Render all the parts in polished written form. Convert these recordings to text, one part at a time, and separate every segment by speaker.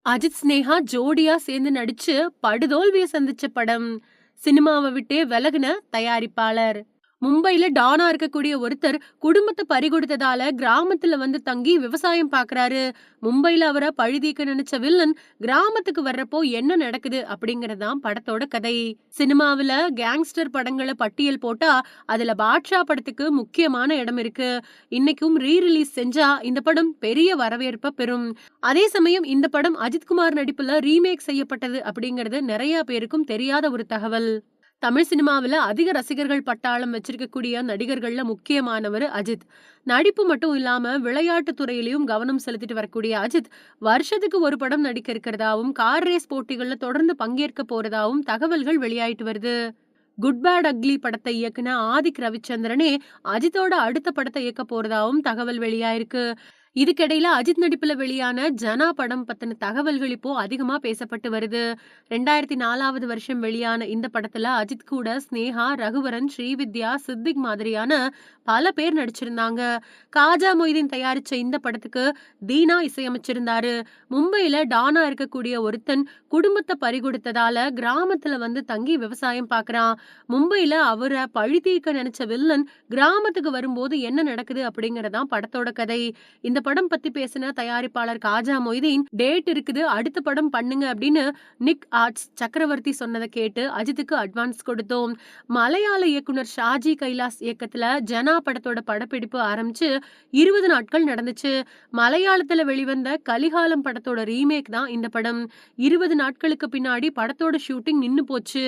Speaker 1: அஜித் ஸ்னேகா ஜோடியா சேர்ந்து நடிச்சு படுதோல்வியை சந்திச்ச படம். சினிமாவை விட்டே விலகுன தயாரிப்பாளர். மும்பைல டானா இருக்கக்கூடிய ஒருத்தர் குடும்பத்தை பறிகொடுத்ததால கிராமத்துல வந்து தங்கி விவசாயம் பாக்குறாரு. மும்பைல அவரை பழிதீக்க நினைச்ச வில்லன் கிராமத்துக்கு வர்றப்போ என்ன நடக்குது அப்படிங்கறதுதான் படத்தோட கதை. சினிமாவுல கேங்ஸ்டர் படங்களை பட்டியல் போட்டா அதுல பாட்ஷா படத்துக்கு முக்கியமான இடம் இருக்கு. இன்னைக்கும் ரீ ரிலீஸ் செஞ்சா இந்த படம் பெரிய வரவேற்பை பெறும். அதே சமயம் இந்த படம் அஜித்குமார் நடிப்புல ரீமேக் செய்யப்பட்டது அப்படிங்கிறது நிறைய பேருக்கும் தெரியாத ஒரு தகவல். தமிழ் சினிமாவுல அதிக ரசிகர்கள் பட்டாளம் வச்சிருக்கக்கூடிய நடிகர்கள்ல முக்கியமானவர் அஜித். நடிப்பு மட்டும் இல்லாம விளையாட்டு துறையிலையும் கவனம் செலுத்திட்டு வரக்கூடிய அஜித் வருஷத்துக்கு ஒரு படம் நடிக்க இருக்கிறதாவும் கார் ரேஸ் போட்டிகள்ல தொடர்ந்து பங்கேற்க போறதாவும் தகவல்கள் வெளியாயிட்டு வருது. குட் பேட் அக்லி படத்தை இயக்குன ஆதிக் ரவிச்சந்திரனே அஜித்தோட அடுத்த படத்தை இயக்க போறதாவும் தகவல் வெளியாயிருக்கு. இதுக்கிடையில அஜித் நடிப்புல வெளியான ஜனா படம் பத்தின தகவல்கள் இப்போ அதிகமா பேசப்பட்டு வருது. 2004வது வருஷம் வெளியான இந்த படத்துல அஜித் கூட ஸ்னேகா, ரகுவரன், ஸ்ரீவித்யா, சித்திக் மாதிரியான பல பேர் நடிச்சிருந்தாங்க. காஜா மொய்தீன் தயாரிச்ச இந்த படத்துக்கு தீனா இசையமைச்சிருந்தாரு. மும்பையில டானா இருக்கக்கூடிய ஒருத்தன் குடும்பத்தை பறிகொடுத்ததால கிராமத்துல வந்து தங்கி விவசாயம் பாக்குறான். மும்பையில அவரை பழி தீர்க்க நினைச்ச வில்லன் கிராமத்துக்கு வரும்போது என்ன நடக்குது அப்படிங்கறதான் படத்தோட கதை. இந்த படம் பத்தி பேசின தயாரிப்பாளர் காஜா மொய்தீன் டேட் இருக்குது, அடுத்த படம் பண்ணுங்க அப்படின்னு நிக் ஆர்ட்ஸ் சக்கரவர்த்தி சொன்னதை கேட்டு அஜித்துக்கு அட்வான்ஸ் கொடுத்தோம். மலையாள இயக்குனர் ஷாஜி கைலாஸ் இயக்கத்துல ஜனா படத்தோட படப்பிடிப்பு ஆரம்பிச்சு 20 நாட்கள் நடந்துச்சு. மலையாளத்துல வெளிவந்த கலிகாலம் படத்தோட ரீமேக் தான் இந்த படம். 20 நாட்களுக்கு பின்னாடி படத்தோட ஷூட்டிங் நின்னு போச்சு.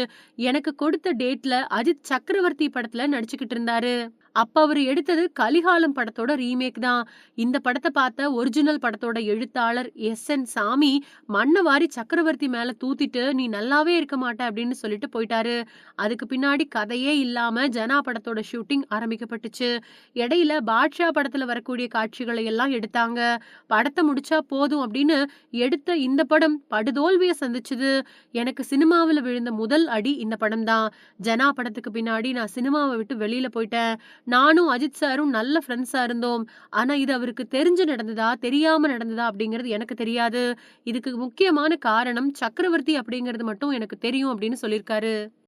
Speaker 1: எனக்கு கொடுத்த டேட்ல அஜித் சக்கரவர்த்தி படத்துல நடிச்சுக்கிட்டு இருந்தாரு. அப்ப அவரு எடுத்தது கலிகாலம் படத்தோட ரீமேக் தான். இந்த படத்தை பார்த்த ஒரிஜினல் படத்தோட எழுத்தாளர் எஸ்.என். சாமி மண்ணை வாரி சக்கரவர்த்தி மேல தூத்திட்டு நீ நல்லாவே இருக்க மாட்ட அப்படின்னு சொல்லிட்டு போயிட்டாரு. அதுக்கு பின்னாடி கதையே இல்லாம ஜனா படத்தோட ஷூட்டிங் ஆரம்பிக்கப்பட்டுச்சு. இடையில பாட்ஷா படத்துல வரக்கூடிய காட்சிகளை எல்லாம் எடுத்தாங்க. படத்தை முடிச்சா போதும் அப்படின்னு எடுத்த இந்த படம் படுதோல்வியை சந்திச்சுது. எனக்கு சினிமாவில் விழுந்த முதல் அடி இந்த படம் தான். ஜனா படத்துக்கு பின்னாடி நான் சினிமாவை விட்டு வெளியில போயிட்டேன். நானும் அஜித் சாரும் நல்ல ஃப்ரெண்ட்ஸா இருந்தோம். ஆனா இது அவருக்கு தெரிஞ்சு நடந்ததா தெரியாம நடந்ததா அப்படிங்கிறது எனக்கு தெரியாது. இதுக்கு முக்கியமான காரணம் சக்கரவர்த்தி அப்படிங்கிறது மட்டும் எனக்கு தெரியும் அப்படின்னு சொல்லியிருக்காரு.